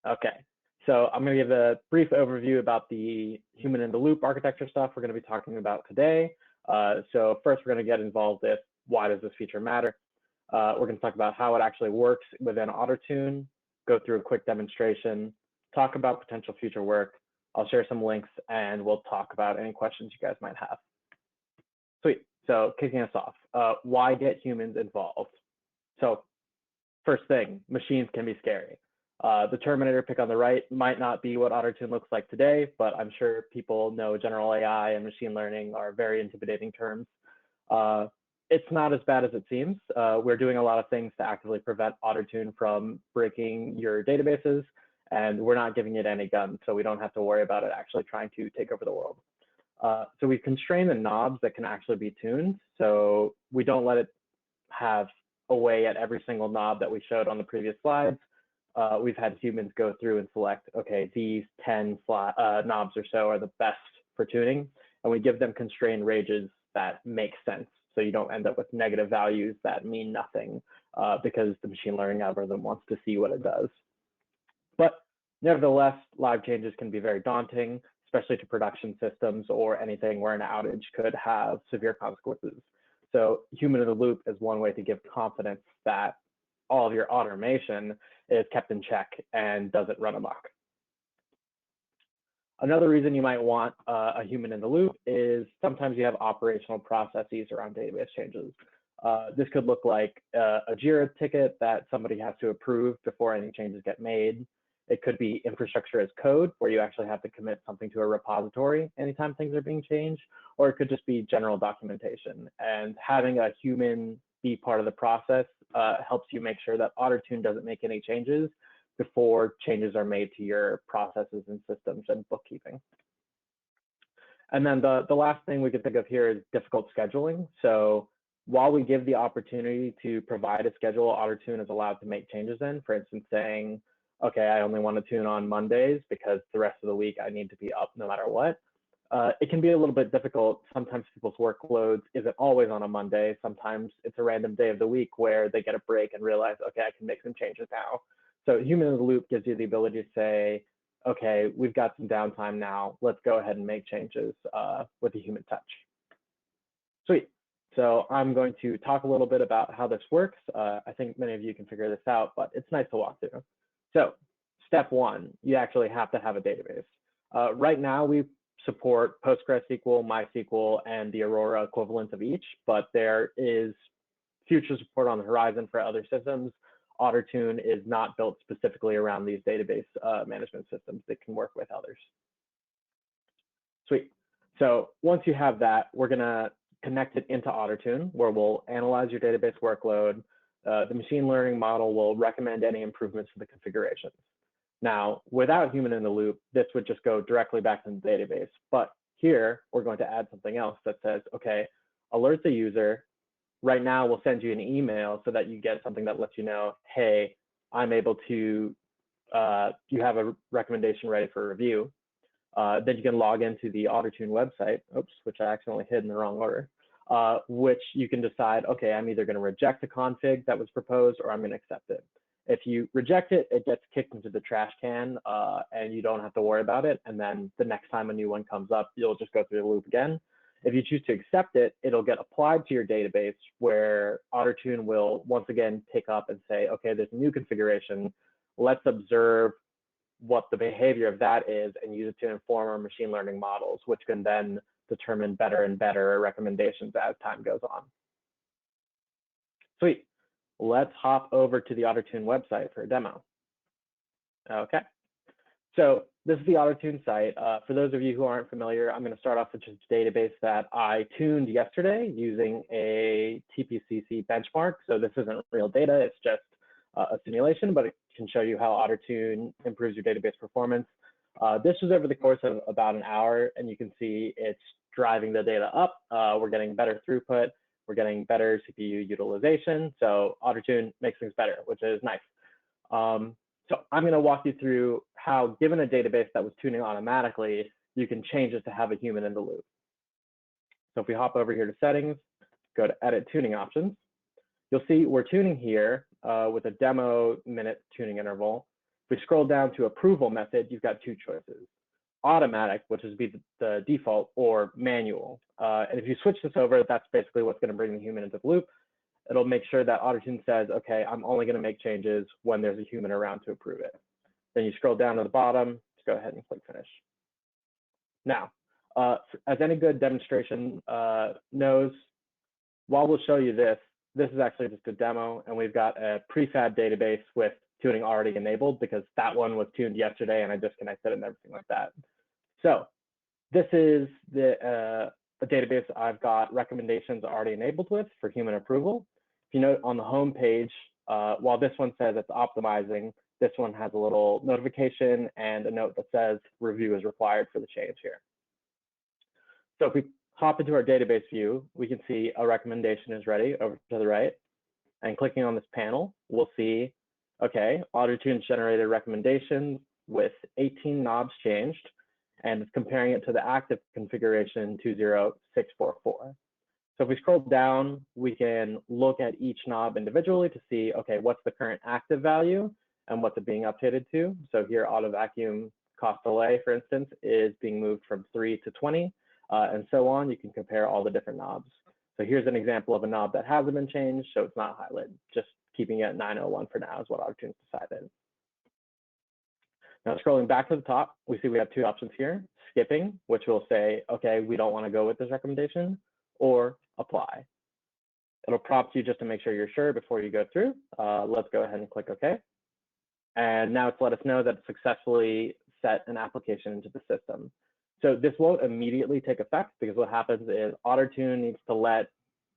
Okay, so I'm going to give a brief overview about the human in the loop architecture stuff we're going to be talking about today. So first, we're going to get involved with why does this feature matter. We're going to talk about how it actually works within OtterTune, go through a quick demonstration, talk about potential future work. I'll share some links, and we'll talk about any questions you guys might have. Sweet. So kicking us off, why get humans involved? So first thing, machines can be scary. The Terminator pick on the right might not be what OtterTune looks like today, but I'm sure people know general AI and machine learning are very intimidating terms. It's not as bad as it seems. We're doing a lot of things to actively prevent OtterTune from breaking your databases, and we're not giving it any guns, so we don't have to worry about it actually trying to take over the world. So we've constrained the knobs that can actually be tuned, so we don't let it have a way at every single knob that we showed on the previous slides. We've had humans go through and select, okay, these 10 knobs or so are the best for tuning, and we give them constrained ranges that make sense. So you don't end up with negative values that mean nothing because the machine learning algorithm wants to see what it does. But nevertheless, live changes can be very daunting, especially to production systems or anything where an outage could have severe consequences. So human in the loop is one way to give confidence that all of your automation is kept in check and doesn't run amok. Another reason you might want a human in the loop is sometimes you have operational processes around database changes. This could look like a JIRA ticket that somebody has to approve before any changes get made. It could be infrastructure as code, where you actually have to commit something to a repository anytime things are being changed, or it could just be general documentation. And having a human be part of the process helps you make sure that OtterTune doesn't make any changes before changes are made to your processes and systems and bookkeeping. And then the last thing we can think of here is difficult scheduling. So while we give the opportunity to provide a schedule, OtterTune is allowed to make changes in, for instance, saying, okay, I only want to tune on Mondays because the rest of the week I need to be up no matter what. It can be a little bit difficult. Sometimes people's workloads isn't always on a Monday. Sometimes it's a random day of the week where they get a break and realize, okay, I can make some changes now. So human in the loop gives you the ability to say, okay, we've got some downtime now. Let's go ahead and make changes with a human touch. Sweet. So I'm going to talk a little bit about how this works. I think many of you can figure this out, but it's nice to walk through. So step one, you actually have to have a database. Right now, we support PostgreSQL, MySQL, and the Aurora equivalent of each, but there is future support on the horizon for other systems. OtterTune is not built specifically around these database management systems that can work with others. Sweet. So once you have that, we're going to connect it into OtterTune, where we'll analyze your database workload. The machine learning model will recommend any improvements to the configurations. Now, without human in the loop, this would just go directly back to the database. But here, we're going to add something else that says, okay, alert the user. Right now, we'll send you an email so that you get something that lets you know, hey, I'm able to, you have a recommendation ready for review. Then you can log into the OtterTune website, oops, which I accidentally hid in the wrong order, which you can decide, okay, I'm either going to reject the config that was proposed or I'm going to accept it. If you reject it, it gets kicked into the trash can and you don't have to worry about it. And then the next time a new one comes up, you'll just go through the loop again. If you choose to accept it, it'll get applied to your database where OtterTune will once again pick up and say, okay, there's a new configuration. Let's observe what the behavior of that is and use it to inform our machine learning models, which can then determine better and better recommendations as time goes on. Sweet. Let's hop over to the OtterTune website for a demo. Okay. So this is the OtterTune site. For those of you who aren't familiar, I'm going to start off with just a database that I tuned yesterday using a TPCC benchmark. So this isn't real data. It's just a simulation, but it can show you how OtterTune improves your database performance. This was over the course of about an hour, and you can see it's driving the data up. We're getting better throughput. We're getting better CPU utilization. So OtterTune makes things better, which is nice. So I'm going to walk you through how, given a database that was tuning automatically, you can change it to have a human in the loop. So if we hop over here to settings, go to edit tuning options, you'll see we're tuning here with a demo minute tuning interval. If we scroll down to approval method, you've got two choices: automatic, which is the default, or manual. And if you switch this over, that's basically what's going to bring the human into the loop. It'll make sure that OtterTune says, okay, I'm only going to make changes when there's a human around to approve it. Then you scroll down to the bottom, just go ahead and click finish. Now, as any good demonstration knows, while we'll show you this is actually just a demo, and we've got a prefab database with tuning already enabled because that one was tuned yesterday and I disconnected and everything like that. So this is the database I've got recommendations already enabled with for human approval. If you note on the home page, while this one says it's optimizing, this one has a little notification and a note that says review is required for the change here. So if we hop into our database view, we can see a recommendation is ready over to the right. And clicking on this panel, we'll see, okay, OtterTune's generated recommendations with 18 knobs changed, and it's comparing it to the active configuration 20644. So if we scroll down, we can look at each knob individually to see, okay, what's the current active value and what's it being updated to. So here, auto vacuum cost delay, for instance, is being moved from 3 to 20, and so on. You can compare all the different knobs. So here's an example of a knob that hasn't been changed, so it's not highlighted. Just keeping it at 901 for now is what OtterTune's decided. Now scrolling back to the top, we see we have two options here: skipping, which will say, okay, we don't want to go with this recommendation, or apply. It'll prompt you just to make sure you're sure before you go through. Let's go ahead and click OK. And now it's let us know that it successfully set an application into the system. So this won't immediately take effect because what happens is OtterTune needs to let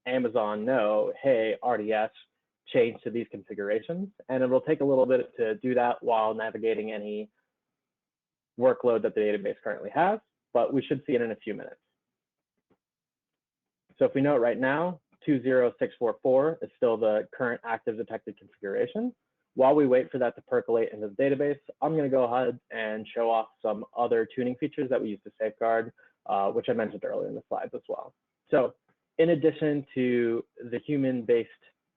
Amazon know, hey, RDS, change to these configurations. And it will take a little bit to do that while navigating any workload that the database currently has, but we should see it in a few minutes. So if we note right now, 20644 is still the current active detected configuration. While we wait for that to percolate into the database, I'm going to go ahead and show off some other tuning features that we use to safeguard, which I mentioned earlier in the slides as well. So in addition to the human-based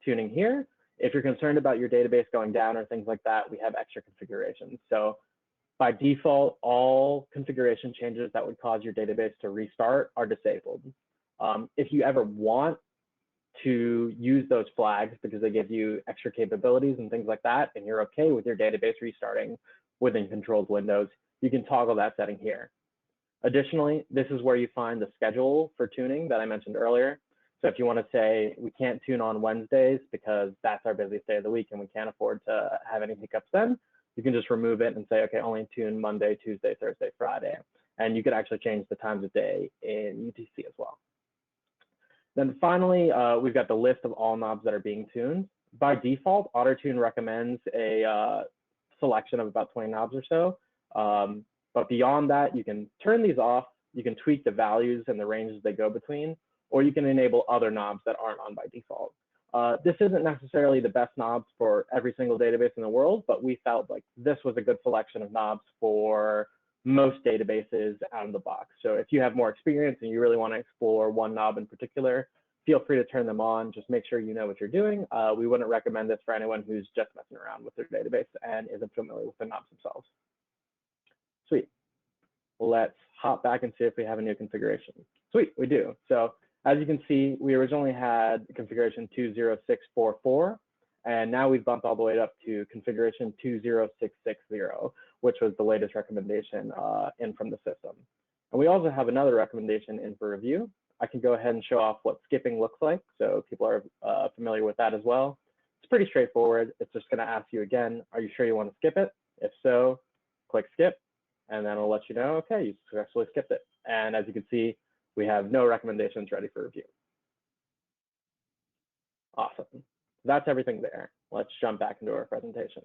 tuning here, if you're concerned about your database going down or things like that, we have extra configurations. So by default, all configuration changes that would cause your database to restart are disabled. If you ever want to use those flags because they give you extra capabilities and things like that, and you're okay with your database restarting within controlled windows, you can toggle that setting here. Additionally, this is where you find the schedule for tuning that I mentioned earlier. So if you want to say we can't tune on Wednesdays because that's our busiest day of the week and we can't afford to have any hiccups then, you can just remove it and say, okay, only tune Monday, Tuesday, Thursday, Friday. And you could actually change the times of day in UTC as well. Then finally, we've got the list of all knobs that are being tuned. By default, OtterTune recommends a selection of about 20 knobs or so. But beyond that, you can turn these off. You can tweak the values and the ranges they go between, or you can enable other knobs that aren't on by default. This isn't necessarily the best knobs for every single database in the world, but we felt like this was a good selection of knobs for most databases out of the box. So if you have more experience and you really want to explore one knob in particular, feel free to turn them on. Just make sure you know what you're doing. We wouldn't recommend this for anyone who's just messing around with their database and isn't familiar with the knobs themselves. Sweet. Let's hop back and see if we have a new configuration. Sweet, we do. So as you can see, we originally had configuration 20644. And now we've bumped all the way up to configuration 20660, which was the latest recommendation in from the system. And we also have another recommendation in for review. I can go ahead and show off what skipping looks like, so people are familiar with that as well. It's pretty straightforward. It's just going to ask you again, are you sure you want to skip it? If so, click skip, and then it'll let you know, okay, you successfully skipped it. And as you can see, we have no recommendations ready for review. Awesome. That's everything there. Let's jump back into our presentation.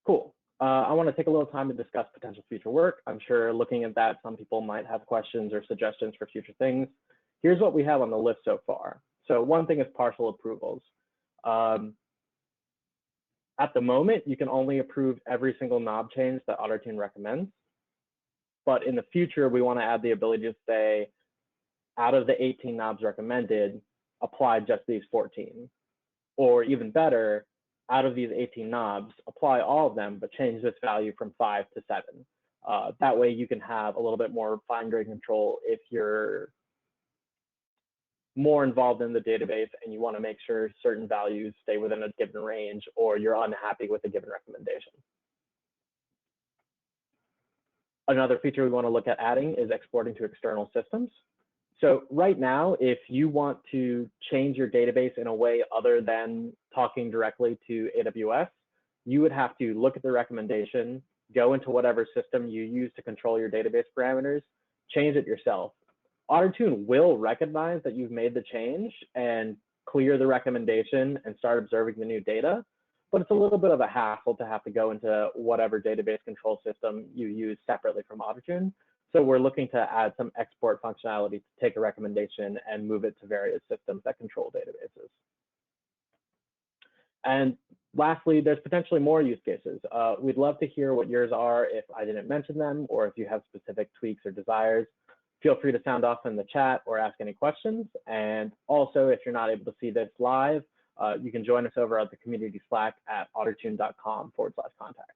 Cool. I want to take a little time to discuss potential future work. I'm sure looking at that, some people might have questions or suggestions for future things. Here's what we have on the list so far. So one thing is partial approvals. At the moment, you can only approve every single knob change that OtterTune recommends. But in the future, we want to add the ability to say, out of the 18 knobs recommended, apply just these 14. Or even better, out of these 18 knobs, apply all of them, but change this value from 5 to 7. That way you can have a little bit more fine-grained control if you're more involved in the database and you want to make sure certain values stay within a given range, or you're unhappy with a given recommendation. Another feature we want to look at adding is exporting to external systems. So right now, if you want to change your database in a way other than talking directly to AWS, you would have to look at the recommendation, go into whatever system you use to control your database parameters, change it yourself. OtterTune will recognize that you've made the change and clear the recommendation and start observing the new data, but it's a little bit of a hassle to have to go into whatever database control system you use separately from OtterTune. So we're looking to add some export functionality to take a recommendation and move it to various systems that control databases. And lastly, there's potentially more use cases. We'd love to hear what yours are if I didn't mention them, or if you have specific tweaks or desires. Feel free to sound off in the chat or ask any questions. And also, if you're not able to see this live, you can join us over at the community Slack at ottertune.com/contact.